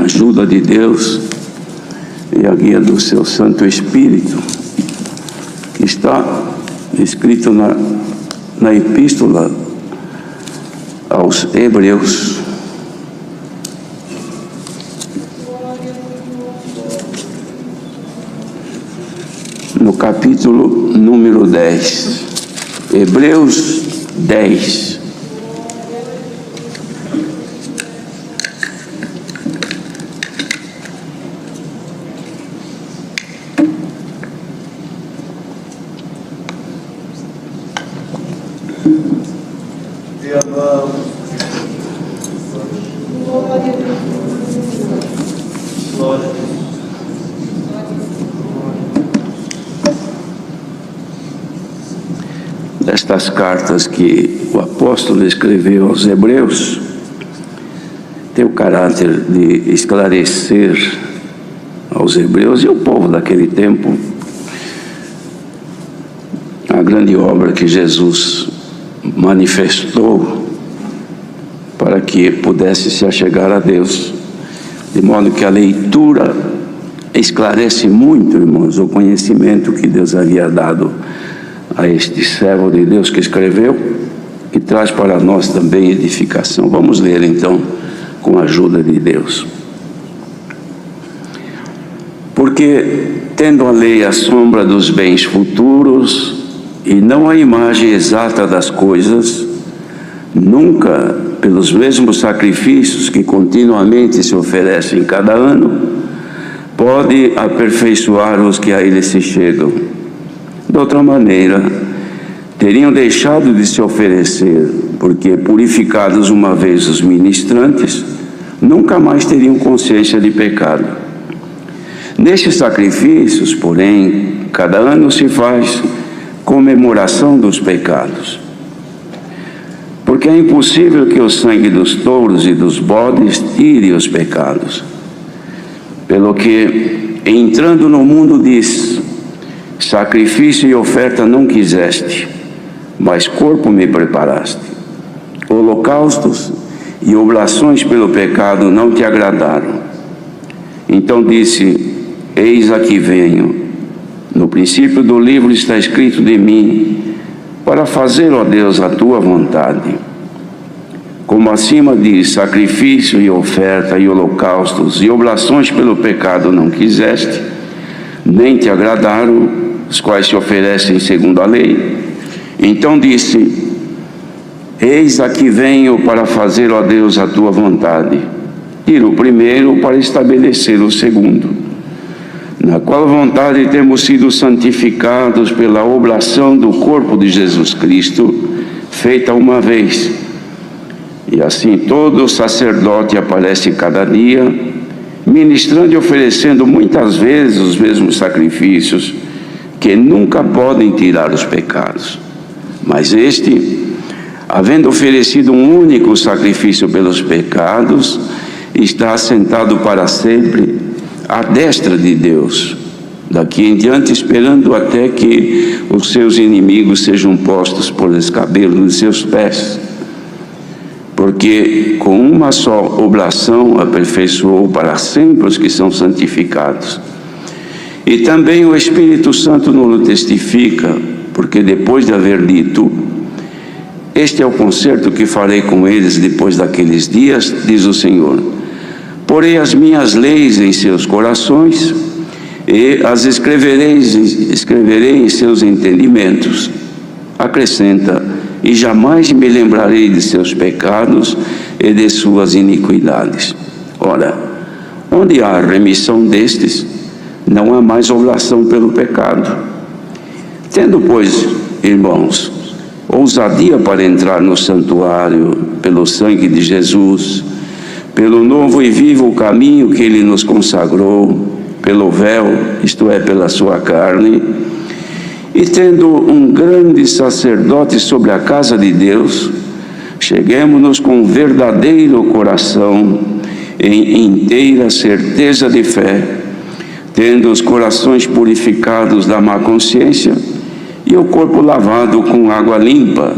a ajuda de Deus e a guia do seu Santo Espírito, que está escrito na Epístola aos Hebreus. No capítulo número 10, Hebreus 10. Estas cartas que o apóstolo escreveu aos Hebreus tem o caráter de esclarecer aos Hebreus e ao povo daquele tempo a grande obra que Jesus manifestou para que pudesse se achegar a Deus, de modo que a leitura esclarece muito, irmãos, o conhecimento que Deus havia dado a este servo de Deus que escreveu e traz para nós também edificação. Vamos ler então com a ajuda de Deus. Porque tendo a lei a sombra dos bens futuros e não a imagem exata das coisas, nunca pelos mesmos sacrifícios que continuamente se oferecem cada ano, pode aperfeiçoar os que a ele se chegam. De outra maneira, teriam deixado de se oferecer, porque purificados uma vez os ministrantes, nunca mais teriam consciência de pecado. Nestes sacrifícios, porém, cada ano se faz comemoração dos pecados. Porque é impossível que o sangue dos touros e dos bodes tire os pecados. Pelo que, entrando no mundo, diz: sacrifício e oferta não quiseste, mas corpo me preparaste. Holocaustos e oblações pelo pecado não te agradaram. Então disse: eis aqui venho. No princípio do livro está escrito de mim, para fazer, ó Deus, a tua vontade. Como acima diz: sacrifício e oferta e holocaustos e oblações pelo pecado não quiseste, nem te agradaram, os quais se oferecem segundo a lei. Então disse: eis aqui venho para fazer, ó Deus, a tua vontade. Tira o primeiro para estabelecer o segundo, na qual vontade temos sido santificados pela oblação do corpo de Jesus Cristo, feita uma vez. E assim todo sacerdote aparece cada dia, ministrando e oferecendo muitas vezes os mesmos sacrifícios, que nunca podem tirar os pecados. Mas este, havendo oferecido um único sacrifício pelos pecados, está assentado para sempre à destra de Deus, daqui em diante esperando até que os seus inimigos sejam postos por escabelo de seus pés. Porque com uma só oblação aperfeiçoou para sempre os que são santificados. E também o Espírito Santo nos testifica, porque depois de haver dito: este é o concerto que farei com eles depois daqueles dias, diz o Senhor. Porei as minhas leis em seus corações e as escreverei em seus entendimentos. Acrescenta: e jamais me lembrarei de seus pecados e de suas iniquidades. Ora, onde há remissão destes, não há mais oblação pelo pecado. Tendo, pois, irmãos, ousadia para entrar no santuário pelo sangue de Jesus, pelo novo e vivo caminho que ele nos consagrou, pelo véu, isto é, pela sua carne, e tendo um grande sacerdote sobre a casa de Deus, cheguemo-nos com verdadeiro coração, em inteira certeza de fé, tendo os corações purificados da má consciência e o corpo lavado com água limpa.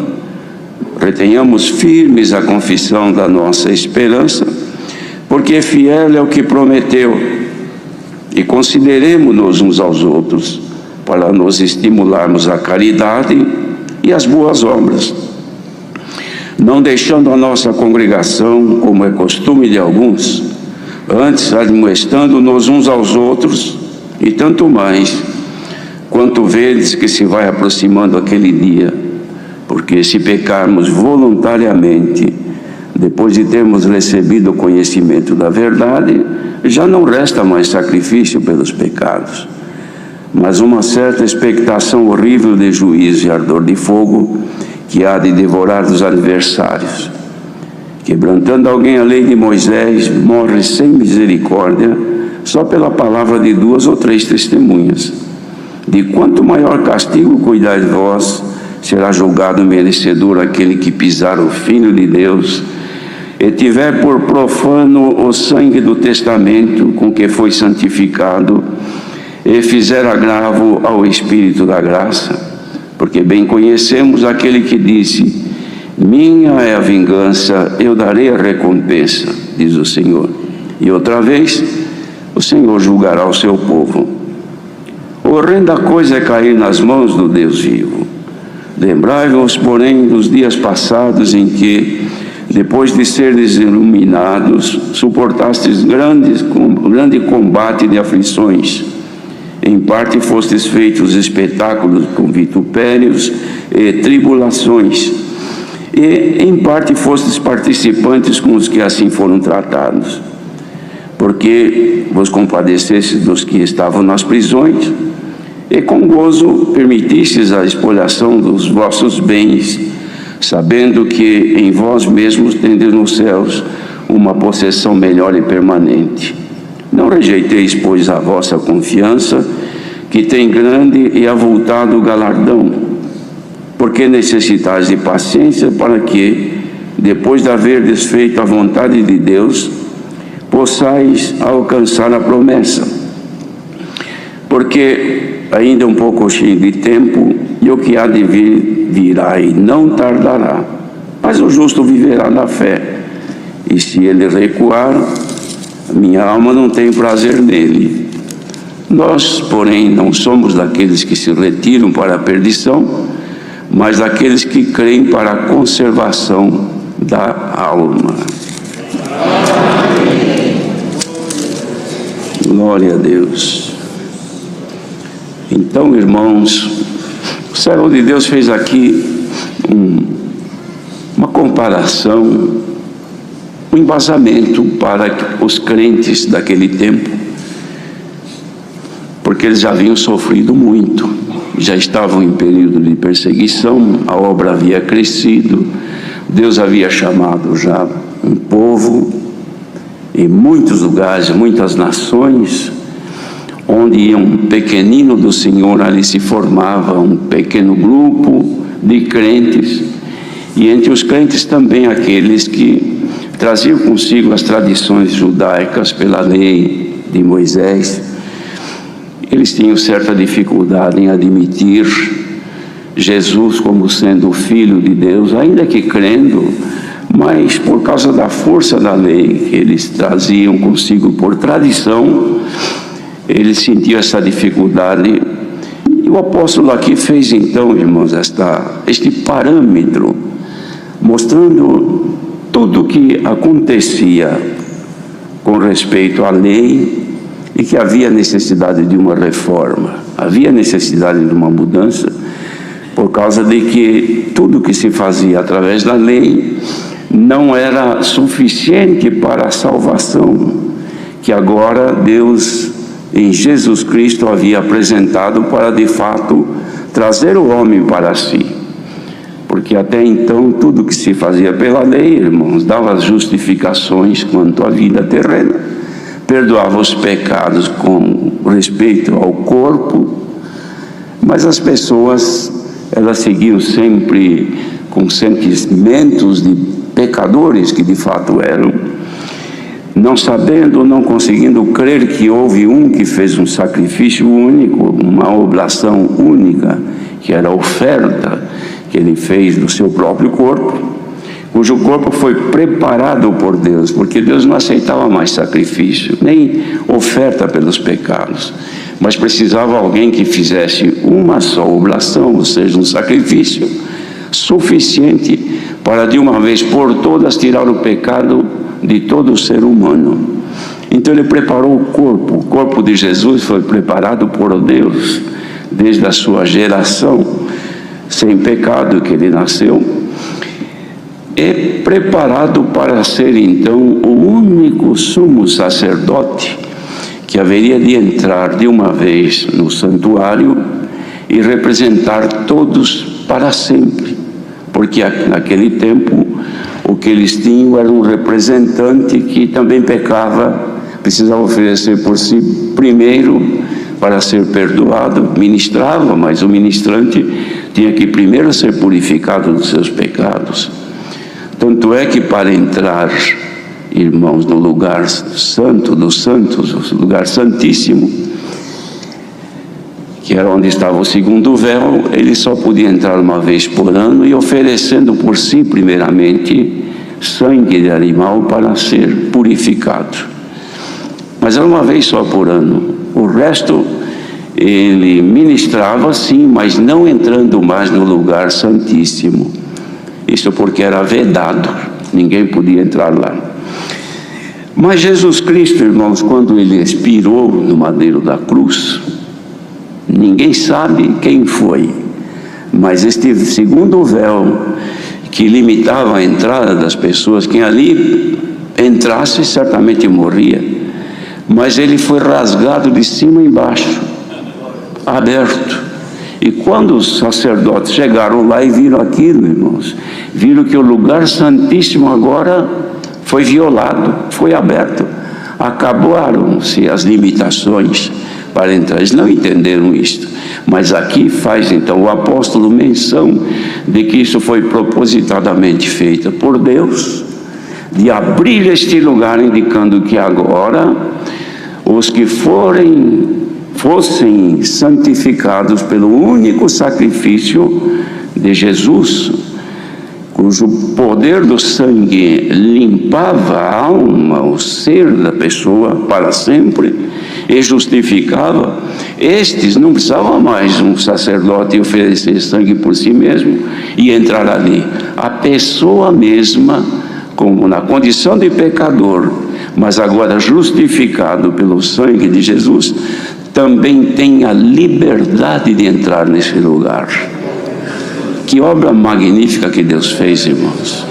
Retenhamos firmes a confissão da nossa esperança, porque fiel é o que prometeu. E consideremo-nos uns aos outros, para nos estimularmos à caridade e às boas obras, não deixando a nossa congregação, como é costume de alguns, antes admoestando-nos uns aos outros, e tanto mais, quanto vedes que se vai aproximando aquele dia, porque se pecarmos voluntariamente, depois de termos recebido o conhecimento da verdade, já não resta mais sacrifício pelos pecados, mas uma certa expectação horrível de juízo e ardor de fogo, que há de devorar os adversários. Quebrantando alguém a lei de Moisés, morre sem misericórdia, só pela palavra de 2 ou 3 testemunhas. De quanto maior castigo cuidai de vós, será julgado merecedor aquele que pisar o Filho de Deus, e tiver por profano o sangue do testamento com que foi santificado, e fizer agravo ao Espírito da graça, porque bem conhecemos aquele que disse: minha é a vingança, eu darei a recompensa, diz o Senhor. E outra vez, o Senhor julgará o seu povo. Horrenda coisa é cair nas mãos do Deus vivo. Lembrai-vos, porém, dos dias passados em que, depois de seres iluminados, suportastes grande combate de aflições. Em parte fostes feitos espetáculos com vitupérios e tribulações, e em parte fostes participantes com os que assim foram tratados, porque vos compadecestes dos que estavam nas prisões, e com gozo permitistes a espoliação dos vossos bens, sabendo que em vós mesmos tendes nos céus uma possessão melhor e permanente. Não rejeiteis, pois, a vossa confiança, que tem grande e avultado galardão, porque necessitais de paciência para que, depois de haver desfeito a vontade de Deus, possais alcançar a promessa. Porque ainda um pouco cheio de tempo, e o que há de vir, virá e não tardará. Mas o justo viverá na fé, e se ele recuar, minha alma não tem prazer nele. Nós, porém, não somos daqueles que se retiram para a perdição, mas daqueles que creem para a conservação da alma. Glória a Deus. Então, irmãos, o servo de Deus fez aqui uma comparação, um embasamento para os crentes daquele tempo, porque eles já haviam sofrido muito, já estavam em período de perseguição, a obra havia crescido, Deus havia chamado já um povo em muitos lugares, muitas nações, onde um pequenino do Senhor ali se formava um pequeno grupo de crentes, e entre os crentes também aqueles que traziam consigo as tradições judaicas pela lei de Moisés. Eles tinham certa dificuldade em admitir Jesus como sendo o Filho de Deus, ainda que crendo, mas por causa da força da lei que eles traziam consigo por tradição, eles sentiam essa dificuldade. E o apóstolo aqui fez então, irmãos, este parâmetro, mostrando tudo o que acontecia com respeito à lei, e que havia necessidade de uma reforma, havia necessidade de uma mudança, por causa de que tudo que se fazia através da lei não era suficiente para a salvação, que agora Deus, em Jesus Cristo, havia apresentado para, de fato, trazer o homem para si. Porque até então, tudo que se fazia pela lei, irmãos, dava justificações quanto à vida terrena, perdoava os pecados com respeito ao corpo, mas as pessoas, elas seguiam sempre com sentimentos de pecadores que de fato eram, não sabendo, não conseguindo crer que houve um que fez um sacrifício único, uma oblação única, que era a oferta que ele fez do seu próprio corpo, cujo corpo foi preparado por Deus, porque Deus não aceitava mais sacrifício, nem oferta pelos pecados, mas precisava alguém que fizesse uma só oblação, ou seja, um sacrifício suficiente para de uma vez por todas tirar o pecado de todo o ser humano. Então ele preparou o corpo de Jesus foi preparado por Deus desde a sua geração, sem pecado que ele nasceu, é preparado para ser então o único sumo sacerdote que haveria de entrar de uma vez no santuário e representar todos para sempre, porque naquele tempo o que eles tinham era um representante que também pecava, precisava oferecer por si primeiro para ser perdoado, ministrava, mas o ministrante tinha que primeiro ser purificado dos seus pecados. Tanto é que para entrar, irmãos, no lugar santo dos santos, o lugar santíssimo, que era onde estava o segundo véu, ele só podia entrar uma vez por ano e oferecendo por si primeiramente sangue de animal para ser purificado. Mas era uma vez só por ano. O resto ele ministrava sim, mas não entrando mais no lugar santíssimo. Isso porque era vedado, ninguém podia entrar lá. Mas Jesus Cristo, irmãos, quando ele expirou no madeiro da cruz, ninguém sabe quem foi, mas este segundo véu que limitava a entrada das pessoas, quem ali entrasse certamente morria, mas ele foi rasgado de cima e embaixo, aberto. E quando os sacerdotes chegaram lá e viram aquilo, irmãos, viram que o lugar santíssimo agora foi violado, foi aberto. Acabaram-se as limitações para entrar. Eles não entenderam isto. Mas aqui faz então o apóstolo menção de que isso foi propositadamente feito por Deus, de abrir este lugar, indicando que agora os que fossem santificados pelo único sacrifício de Jesus, cujo poder do sangue limpava a alma, o ser da pessoa para sempre e justificava, estes não precisavam mais um sacerdote oferecer sangue por si mesmo e entrar ali. A pessoa mesma, como na condição de pecador, mas agora justificado pelo sangue de Jesus, também tem a liberdade de entrar nesse lugar. Que obra magnífica que Deus fez, irmãos.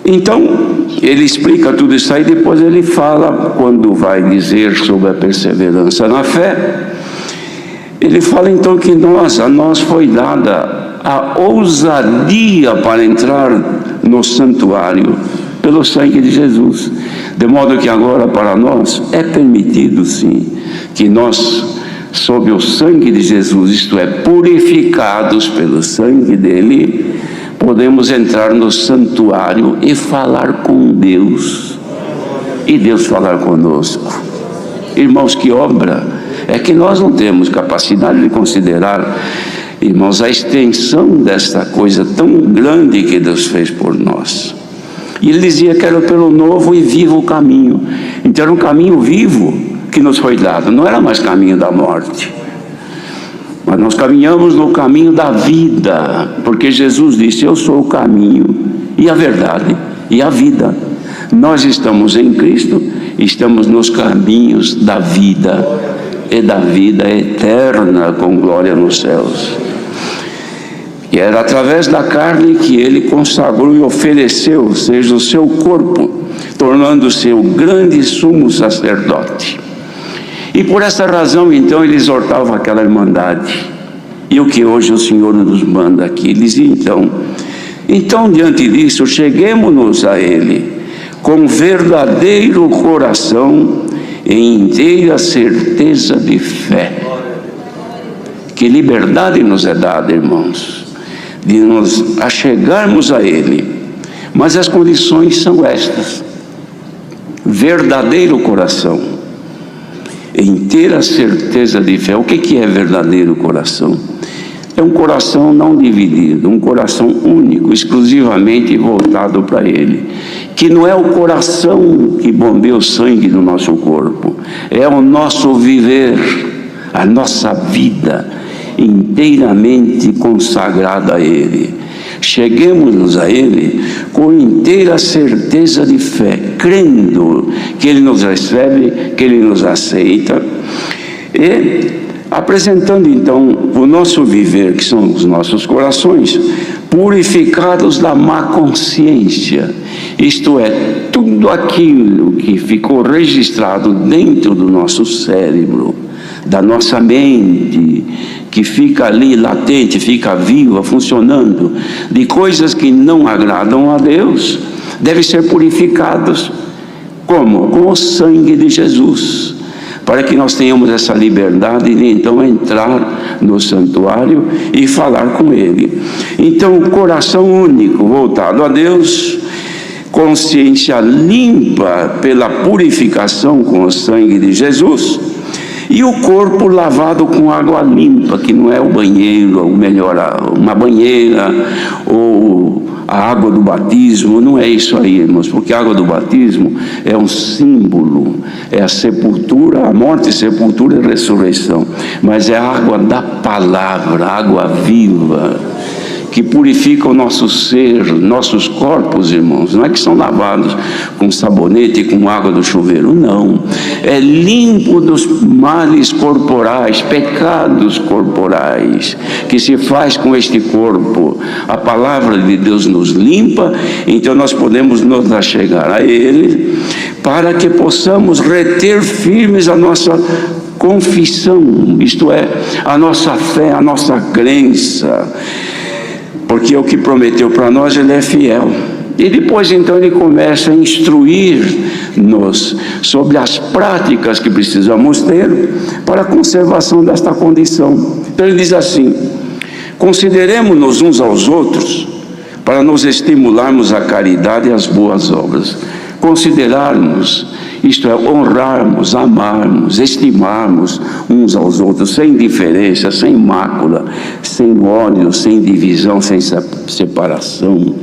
Então, ele explica tudo isso aí, depois ele fala, quando vai dizer sobre a perseverança na fé, ele fala então que a nós foi dada a ousadia para entrar no santuário pelo sangue de Jesus, de modo que agora para nós é permitido sim, que nós, sob o sangue de Jesus, isto é, purificados pelo sangue dele, podemos entrar no santuário e falar com Deus, e Deus falar conosco. Irmãos, que obra! É que nós não temos capacidade de considerar, irmãos, a extensão desta coisa tão grande que Deus fez por nós. E ele dizia que era pelo novo e vivo caminho. Então era um caminho vivo que nos foi dado, não era mais caminho da morte. Mas nós caminhamos no caminho da vida, porque Jesus disse: eu sou o caminho e a verdade e a vida. Nós estamos em Cristo, estamos nos caminhos da vida, e da vida eterna com glória nos céus. E era através da carne que ele consagrou e ofereceu, ou seja, o seu corpo, tornando-se o grande sumo sacerdote. E por essa razão, então, ele exortava aquela irmandade. E o que hoje o Senhor nos manda aqui, ele dizia então diante disso, cheguemo-nos a ele com verdadeiro coração e inteira certeza de fé. Que liberdade nos é dada, irmãos, de nos achegarmos a ele. Mas as condições são estas: verdadeiro coração, inteira certeza de fé. O que é verdadeiro coração? é um coração não dividido, um coração único, exclusivamente voltado para Ele, que não é o coração que bombeia o sangue do nosso corpo, é o nosso viver, a nossa vida inteiramente consagrada a Ele. Cheguemos a Ele com inteira certeza de fé, crendo que Ele nos recebe, que Ele nos aceita, e apresentando então o nosso viver, que são os nossos corações, purificados da má consciência, isto é, tudo aquilo que ficou registrado dentro do nosso cérebro, da nossa mente, que fica ali latente, fica viva, funcionando, de coisas que não agradam a Deus, devem ser purificados. Como? Com o sangue de Jesus, para que nós tenhamos essa liberdade de então entrar no santuário e falar com Ele. Então, coração único, voltado a Deus, consciência limpa pela purificação com o sangue de Jesus, e o corpo lavado com água limpa, que não é o banheiro, ou melhor, uma banheira, ou a água do batismo, não é isso aí, irmãos, porque a água do batismo é um símbolo, é a sepultura, a morte, sepultura e ressurreição, mas é a água da palavra, água viva, que purifica o nosso ser, nossos corpos, irmãos. Não é que são lavados com sabonete e com água do chuveiro, não. É limpo dos males corporais, pecados corporais, que se faz com este corpo. A palavra de Deus nos limpa, então nós podemos nos achegar a Ele, para que possamos reter firmes a nossa confissão, isto é, a nossa fé, a nossa crença, porque o que prometeu para nós, Ele é fiel. E depois então Ele começa a instruir-nos sobre as práticas que precisamos ter para a conservação desta condição. Então Ele diz assim: consideremos-nos uns aos outros para nos estimularmos à caridade e às boas obras. Considerarmos, isto é, honrarmos, amarmos, estimarmos uns aos outros, sem diferença, sem mácula, sem ódio, sem divisão, sem separação,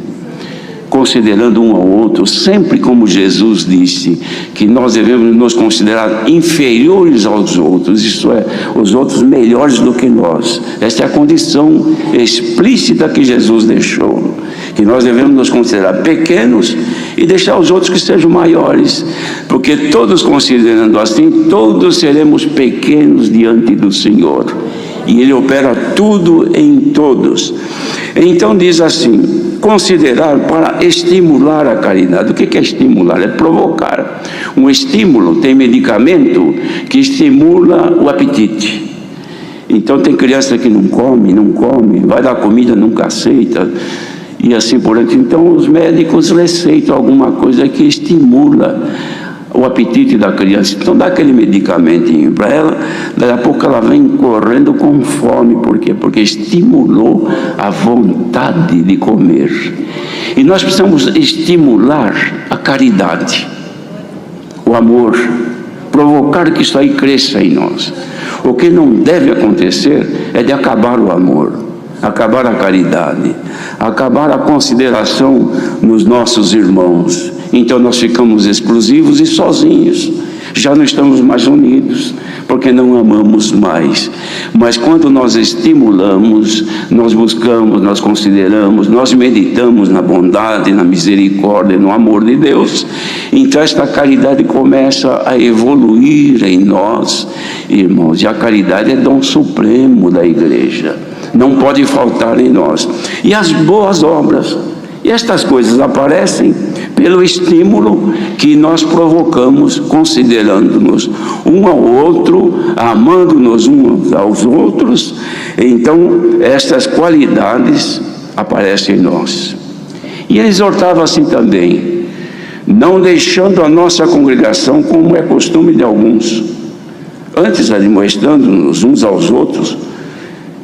considerando um ao outro, sempre como Jesus disse, que nós devemos nos considerar inferiores aos outros, isto é, os outros melhores do que nós. Esta é a condição explícita que Jesus deixou, que nós devemos nos considerar pequenos e deixar os outros que sejam maiores, porque todos considerando assim, todos seremos pequenos diante do Senhor, e Ele opera tudo em todos. Então diz assim: considerar para estimular a caridade. O que é estimular? É provocar. Um estímulo, tem medicamento que estimula o apetite. Então tem criança que não come, vai dar comida, nunca aceita, e assim por diante. Então os médicos receitam alguma coisa que estimula o apetite da criança. Então dá aquele medicamentinho para ela, daqui a pouco ela vem correndo com fome. Por quê? Porque estimulou a vontade de comer. E nós precisamos estimular a caridade, o amor, provocar que isso aí cresça em nós. O que não deve acontecer é de acabar o amor, acabar a caridade, acabar a consideração nos nossos irmãos. Então nós ficamos exclusivos e sozinhos, já não estamos mais unidos, porque não amamos mais. Mas quando nós estimulamos, nós buscamos, nós consideramos, nós meditamos na bondade, na misericórdia, no amor de Deus, então esta caridade começa a evoluir em nós, irmãos. E a caridade é dom supremo da igreja, não pode faltar em nós. E as boas obras, e estas coisas aparecem pelo estímulo que nós provocamos, considerando-nos um ao outro, amando-nos uns aos outros. Então estas qualidades aparecem em nós. E ele exortava assim também: não deixando a nossa congregação, como é costume de alguns, antes admoestando-nos uns aos outros,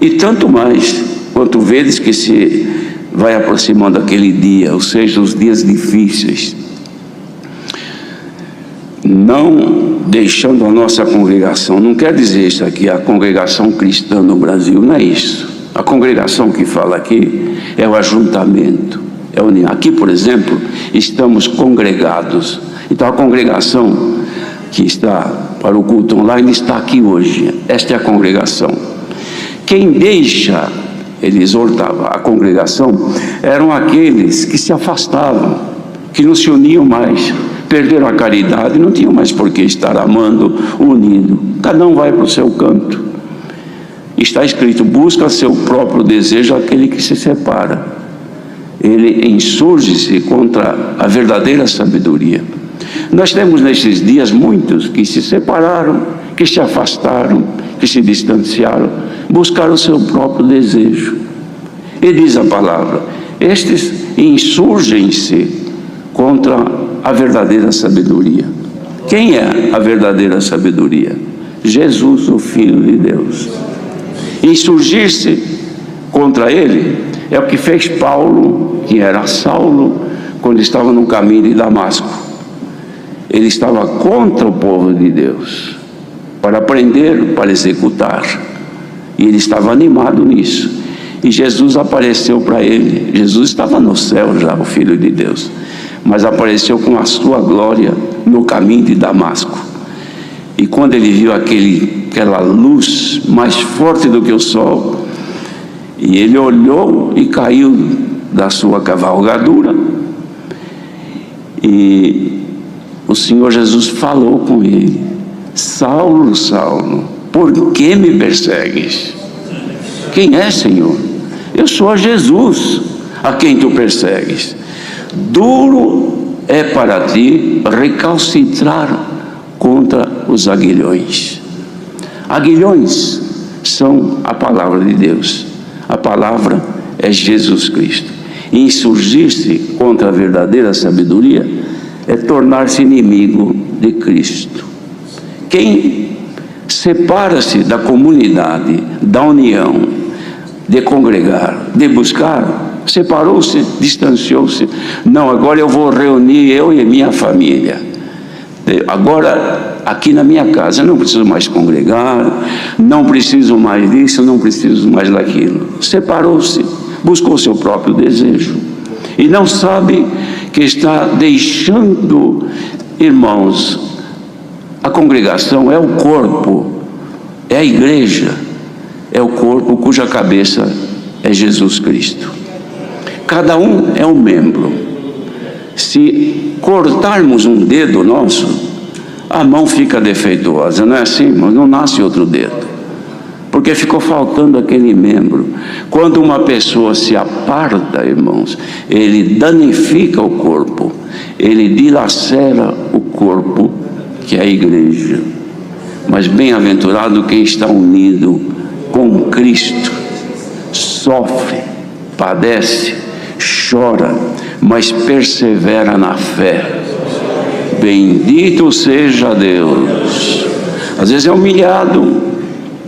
e tanto mais quanto vedes que se vai aproximando aquele dia, ou seja, os dias difíceis. Não deixando a nossa congregação, não quer dizer isso aqui, a congregação cristã no Brasil, não é isso. A congregação que fala aqui é o ajuntamento, é a união. Aqui, por exemplo, estamos congregados. Então a congregação que está para o culto online está aqui hoje. Esta é a congregação. Quem deixa, ele exortava a congregação, eram aqueles que se afastavam, que não se uniam mais, perderam a caridade, não tinham mais por que estar amando, unido. Cada um vai para o seu canto. Está escrito: busca seu próprio desejo aquele que se separa. Ele insurge-se contra a verdadeira sabedoria. Nós temos nesses dias muitos que se separaram, que se afastaram, que se distanciaram, buscaram o seu próprio desejo. E diz a palavra: estes insurgem-se contra a verdadeira sabedoria. Quem é a verdadeira sabedoria? Jesus, o Filho de Deus. Insurgir-se contra ele é o que fez Paulo, que era Saulo, quando estava no caminho de Damasco. Ele estava contra o povo de Deus, para prender, para executar. E ele estava animado nisso. E Jesus apareceu para ele. Jesus estava no céu já, o Filho de Deus, mas apareceu com a sua glória no caminho de Damasco. E quando ele viu aquela luz mais forte do que o sol, e ele olhou e caiu da sua cavalgadura, e o Senhor Jesus falou com ele: Saulo, Saulo, por que me persegues? Quem é, Senhor? Eu sou Jesus, a quem tu persegues. Duro é para ti recalcitrar contra os aguilhões. Aguilhões são a palavra de Deus. A palavra é Jesus Cristo. Insurgir-se contra a verdadeira sabedoria é tornar-se inimigo de Cristo. Quem separa-se da comunidade, da união, de congregar, de buscar, separou-se, distanciou-se. Não, agora eu vou reunir eu e minha família. Agora, aqui na minha casa, eu não preciso mais congregar, não preciso mais disso, não preciso mais daquilo. Separou-se, buscou seu próprio desejo. E não sabe que está deixando, irmãos, a congregação é o corpo, é a igreja, é o corpo cuja cabeça é Jesus Cristo. Cada um é um membro. Se cortarmos um dedo nosso, a mão fica defeituosa, não é assim, irmão? Não nasce outro dedo, porque ficou faltando aquele membro. Quando uma pessoa se aparta, irmãos, ele danifica o corpo, ele dilacera o corpo, que é a igreja. Mas bem-aventurado quem está unido com Cristo, sofre, padece, chora, mas persevera na fé. Bendito seja Deus. Às vezes é humilhado,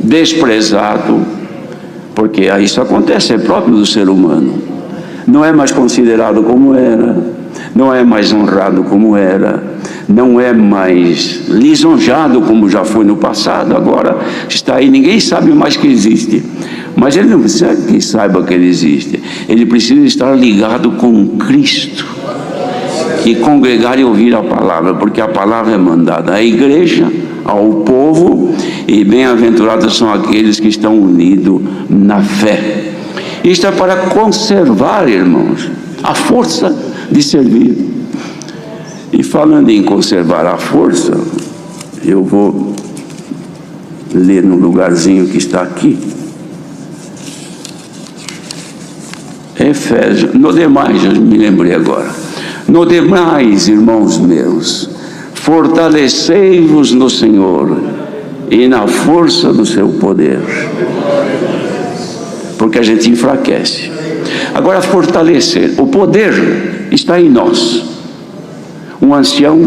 desprezado, porque isso acontece, é próprio do ser humano. Não é mais considerado como era, não é mais honrado como era, não é mais lisonjado como já foi no passado. Agora está aí, ninguém sabe mais que existe. Mas ele não precisa que saiba que ele existe, ele precisa estar ligado com Cristo e congregar e ouvir a palavra, porque a palavra é mandada à igreja, ao povo, e bem-aventurados são aqueles que estão unidos na fé. Isto é para conservar, irmãos, a força de servir. E falando em conservar a força, eu vou ler no lugarzinho que está aqui. Efésios, no demais, eu me lembrei agora. No demais, irmãos meus, fortalecei-vos no Senhor e na força do seu poder. Porque a gente enfraquece. Agora, fortalecer, o poder está em nós. Um ancião,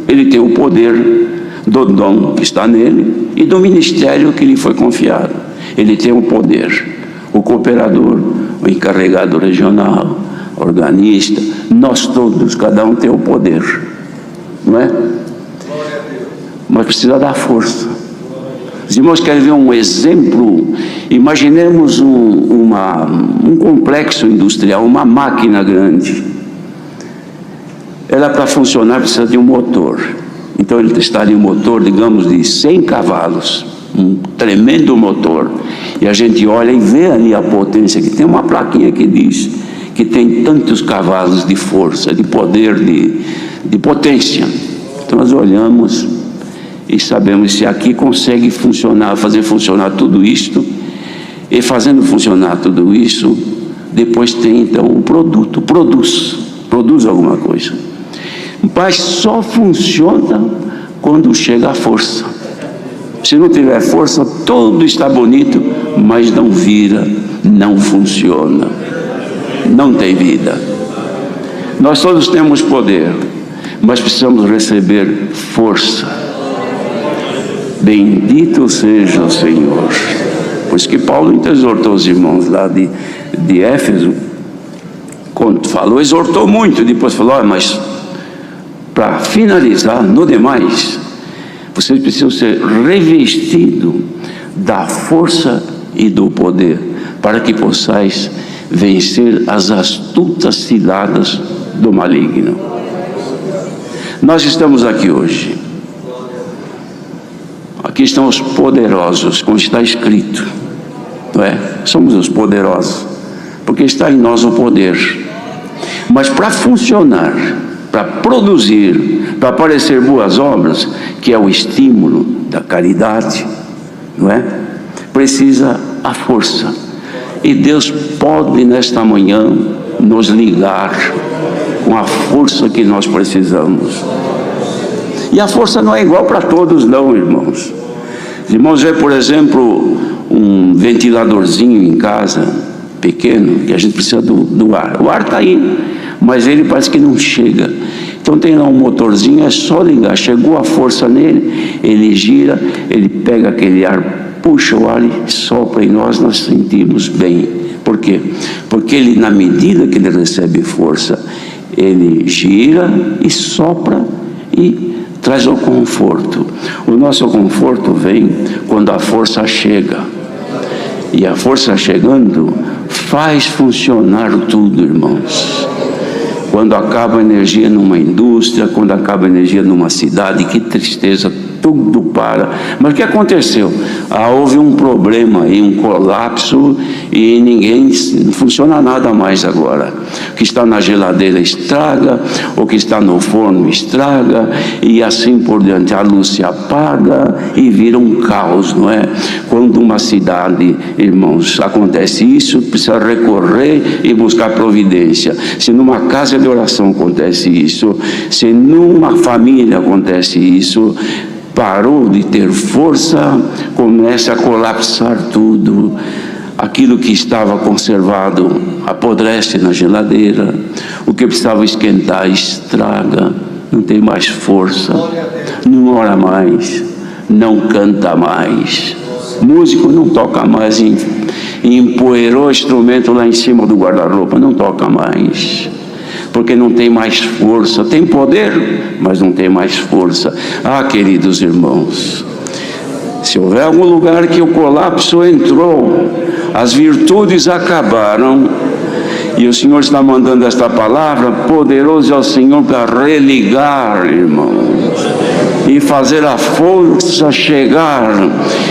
ele tem o poder do dom que está nele e do ministério que lhe foi confiado. Ele tem o poder. O cooperador, o encarregado regional, organista, nós todos, cada um tem o poder, não é? Mas precisa dar força. Os irmãos querem ver um exemplo? Imaginemos um complexo industrial, uma máquina grande. Ela, para funcionar, precisa de um motor. Então ele está em um motor, digamos, de 100 cavalos, um tremendo motor. E a gente olha e vê ali a potência, que tem uma plaquinha que diz que tem tantos cavalos de força, de poder, de potência. Então nós olhamos e sabemos se aqui consegue funcionar, fazer funcionar tudo isto, e fazendo funcionar tudo isso, depois tem então um produto, produz alguma coisa. Mas só funciona quando chega a força. Se não tiver força, tudo está bonito, mas não vira, não funciona, não tem vida. Nós todos temos poder, mas precisamos receber força. Bendito seja o Senhor. Por isso que Paulo exortou os irmãos lá de Éfeso, quando falou, exortou muito, depois falou, mas para finalizar, no demais, vocês precisam ser revestidos da força e do poder, para que possais vencer as astutas ciladas do maligno. Nós estamos aqui hoje. Aqui estão os poderosos, como está escrito, não é? Somos os poderosos, porque está em nós o poder. Mas para funcionar, para produzir, para aparecer boas obras, que é o estímulo da caridade, não é? Precisa a força. E Deus pode nesta manhã nos ligar com a força que nós precisamos. E a força não é igual para todos não, irmãos. Os irmãos vê, por exemplo, um ventiladorzinho em casa, pequeno, que a gente precisa do ar. O ar está aí, mas ele parece que não chega. Então tem lá um motorzinho, é só ligar, chegou a força nele, ele gira, ele pega aquele ar, puxa o ar e sopra em nós sentimos bem. Por quê? Porque ele, na medida que ele recebe força, ele gira e sopra e traz o conforto. O nosso conforto vem quando a força chega. E a força chegando faz funcionar tudo, irmãos. Quando acaba a energia numa indústria, quando acaba a energia numa cidade, que tristeza, tudo para. Mas o que aconteceu? Houve um problema aí, um colapso, e não funciona nada mais agora. O que está na geladeira estraga, o que está no forno estraga, e assim por diante. A luz se apaga e vira um caos, não é? Quando uma cidade, irmãos, acontece isso, precisa recorrer e buscar providência. Se numa casa de oração acontece isso, se numa família acontece isso, parou de ter força, começa a colapsar tudo. Aquilo que estava conservado apodrece na geladeira, o que precisava esquentar estraga, não tem mais força, não ora mais, não canta mais, músico não toca mais, empoeirou o instrumento lá em cima do guarda-roupa, não toca mais, porque não tem mais força. Tem poder, mas não tem mais força. Queridos irmãos, se houver algum lugar que o colapso entrou, as virtudes acabaram, e o Senhor está mandando esta palavra, poderoso é o Senhor para religar, irmãos, e fazer a força chegar,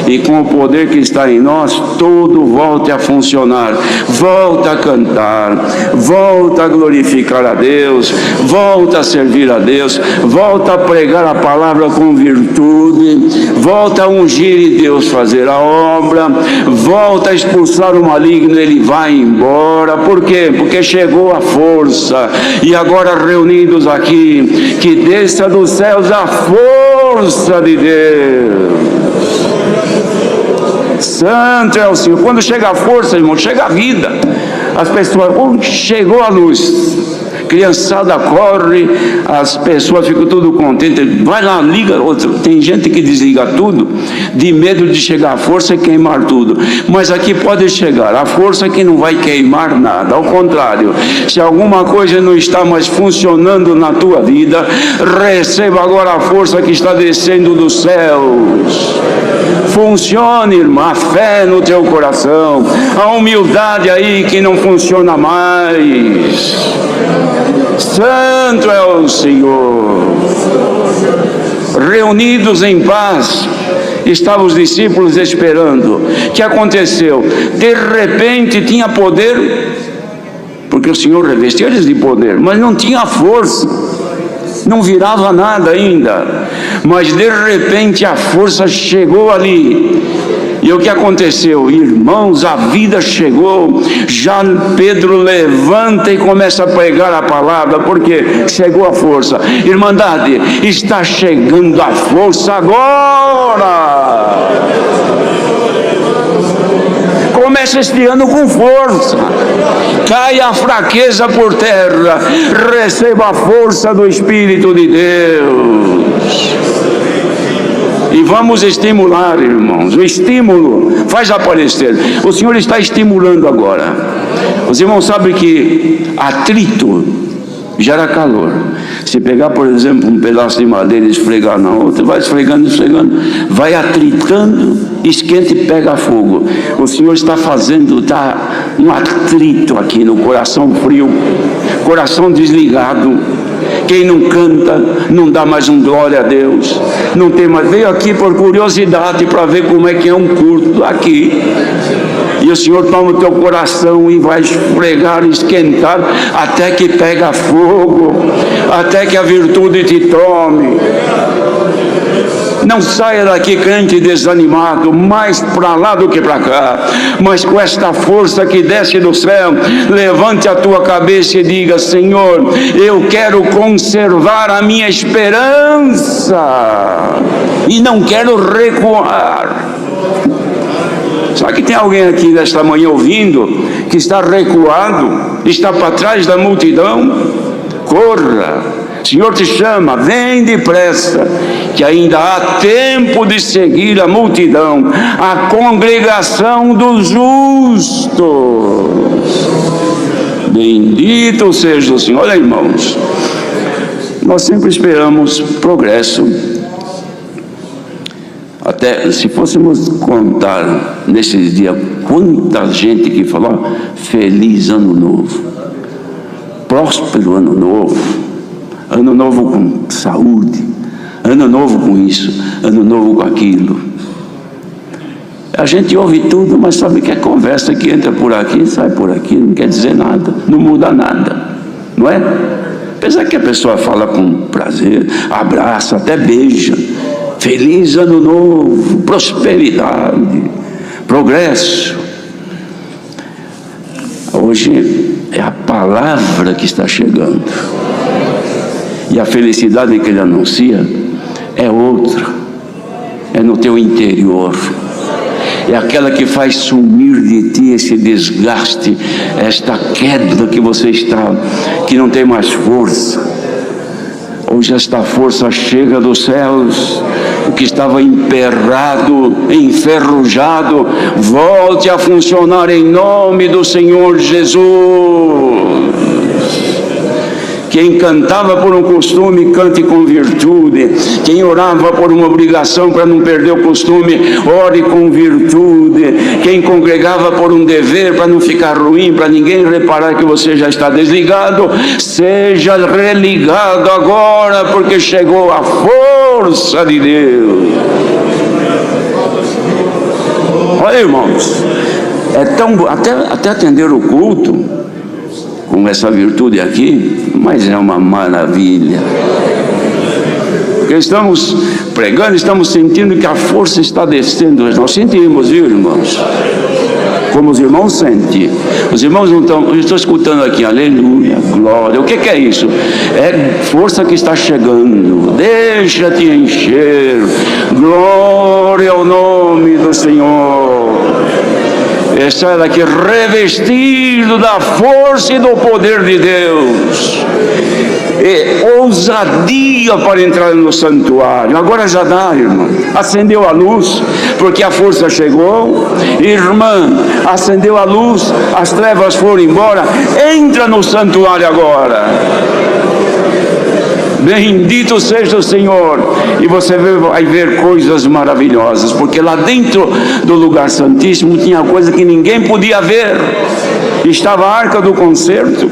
e com o poder que está em nós, tudo volte a funcionar, volta a cantar, volta a glorificar a Deus, volta a servir a Deus, volta a pregar a palavra com virtude, volta a ungir e Deus fazer a obra, volta a expulsar o maligno, ele vai embora. Por quê? Porque chegou a força, e agora reunidos aqui, que desça dos céus a força de Deus. Santo é o Senhor. Quando chega a força, irmão, chega a vida. As pessoas, chegou a luz. criançada corre, as pessoas ficam tudo contentes, vai lá, liga outro. Tem gente que desliga tudo de medo de chegar a força e queimar tudo, mas aqui pode chegar a força que não vai queimar nada. Ao contrário, se alguma coisa não está mais funcionando na tua vida, receba agora a força que está descendo dos céus. Funcione, irmã, a fé no teu coração, a humildade aí que não funciona mais. Santo é o Senhor. Reunidos em paz, estavam os discípulos esperando. O que aconteceu? De repente tinha poder, porque o Senhor revestiu eles de poder, mas não tinha força, não virava nada ainda. Mas de repente a força chegou ali. E o que aconteceu? Irmãos, a vida chegou. Já Pedro levanta e começa a pregar a palavra, porque chegou a força. Irmandade, está chegando a força agora. Começa este ano com força. Caia a fraqueza por terra. Receba a força do Espírito de Deus. E vamos estimular, irmãos. O estímulo faz aparecer. O Senhor está estimulando agora. Os irmãos sabem que atrito gera calor. Se pegar, por exemplo, um pedaço de madeira e esfregar na outra, vai esfregando, vai atritando, esquenta e pega fogo. O Senhor está fazendo um atrito aqui no coração frio, coração desligado. Quem não canta, não dá mais um glória a Deus, não tem mais, veio aqui por curiosidade para ver como é que é um culto aqui, e o Senhor toma o teu coração e vai esfregar, esquentar, até que pega fogo, até que a virtude te tome. Não saia daqui crente desanimado, mais para lá do que para cá, mas com esta força que desce do céu, levante a tua cabeça e diga: Senhor, eu quero conservar a minha esperança e não quero recuar. Sabe que tem alguém aqui nesta manhã ouvindo que está recuado, está para trás da multidão? Corra. O Senhor te chama, vem depressa, que ainda há tempo de seguir a multidão, a congregação dos justos. Bendito seja o Senhor. Olha, irmãos, nós sempre esperamos progresso. Até se fôssemos contar nesses dias quanta gente que falou feliz ano novo, próspero ano novo, ano novo com saúde, ano novo com isso, ano novo com aquilo. A gente ouve tudo, mas sabe que é conversa que entra por aqui e sai por aqui, não quer dizer nada, não muda nada, não é? Apesar que a pessoa fala com prazer, abraça, até beija, feliz ano novo, prosperidade, progresso. Hoje é a palavra que está chegando. E a felicidade que ele anuncia é outra, é no teu interior, é aquela que faz sumir de ti esse desgaste, esta queda que você está, que não tem mais força. Hoje esta força chega dos céus, o que estava emperrado, enferrujado, volte a funcionar em nome do Senhor Jesus. Quem cantava por um costume, cante com virtude. Quem orava por uma obrigação para não perder o costume, ore com virtude. Quem congregava por um dever para não ficar ruim, para ninguém reparar que você já está desligado, seja religado agora, porque chegou a força de Deus. Olha, irmãos, é tão até atender o culto com essa virtude aqui, mas é uma maravilha, porque estamos pregando, estamos sentindo que a força está descendo. Nós sentimos, viu, irmãos? Como os irmãos sentem. Os irmãos não estão, eu estou escutando aqui, aleluia, glória. O que é isso? É força que está chegando. Deixa-te encher. Glória ao nome do Senhor. Sai daqui revestido da força e do poder de Deus. Ousadia para entrar no santuário. Agora já dá, irmão. Acendeu a luz, porque a força chegou. Irmã, acendeu a luz, as trevas foram embora. Entra no santuário agora. Bendito seja o Senhor. E você vai ver coisas maravilhosas, porque lá dentro do lugar santíssimo tinha coisa que ninguém podia ver. Estava a arca do concerto.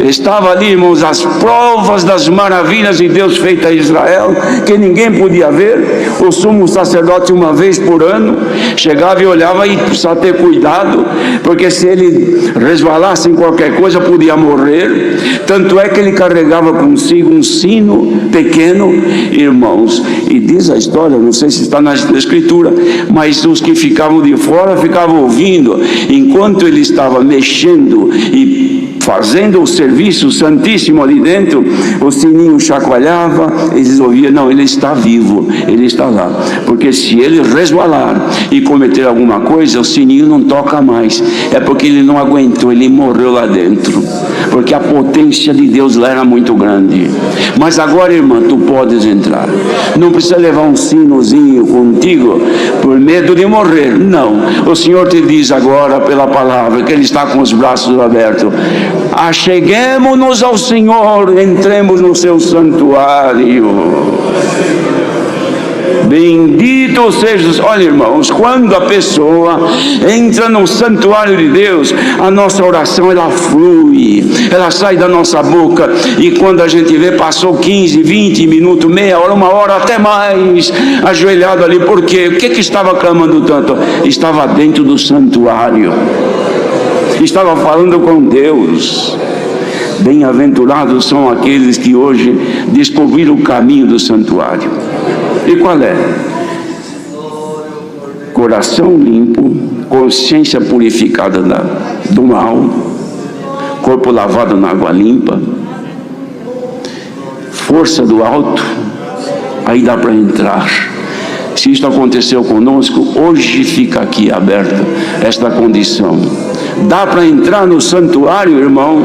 Estava ali, irmãos, as provas das maravilhas de Deus feitas a Israel, que ninguém podia ver. O sumo sacerdote, uma vez por ano, chegava e olhava e precisava ter cuidado, porque se ele resvalasse em qualquer coisa, podia morrer. Tanto é que ele carregava consigo um sino pequeno, irmãos, e diz a história, não sei se está na Escritura, mas os que ficavam de fora ficavam ouvindo, enquanto ele estava mexendo e fazendo o serviço santíssimo ali dentro, o sininho chacoalhava, eles ouviam, não, ele está vivo, ele está lá, porque se ele resvalar e cometer alguma coisa, o sininho não toca mais, é porque ele não aguentou, ele morreu lá dentro, porque a potência de Deus lá era muito grande. Mas agora, irmã, tu podes entrar, não precisa levar um sinozinho contigo, por medo de morrer, não, o Senhor te diz agora pela palavra, que Ele está com os braços abertos. Acheguemo-nos ao Senhor, entremos no seu santuário. Bendito seja. Olha, irmãos, quando a pessoa entra no santuário de Deus, a nossa oração ela flui, ela sai da nossa boca, e quando a gente vê, passou 15, 20 minutos, meia hora, uma hora, até mais, ajoelhado ali. Por quê? O que estava clamando tanto? Estava dentro do santuário, estava falando com Deus. Bem-aventurados são aqueles que hoje descobriram o caminho do santuário. E qual é? Coração limpo, consciência purificada do mal, corpo lavado na água limpa, força do alto, aí dá para entrar. Se isso aconteceu conosco, hoje fica aqui aberta esta condição. Dá para entrar no santuário, irmão?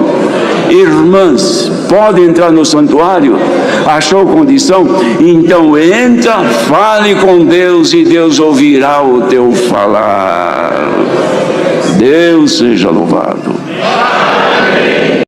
Irmãs, pode entrar no santuário? Achou condição? Então entra, fale com Deus e Deus ouvirá o teu falar. Deus seja louvado.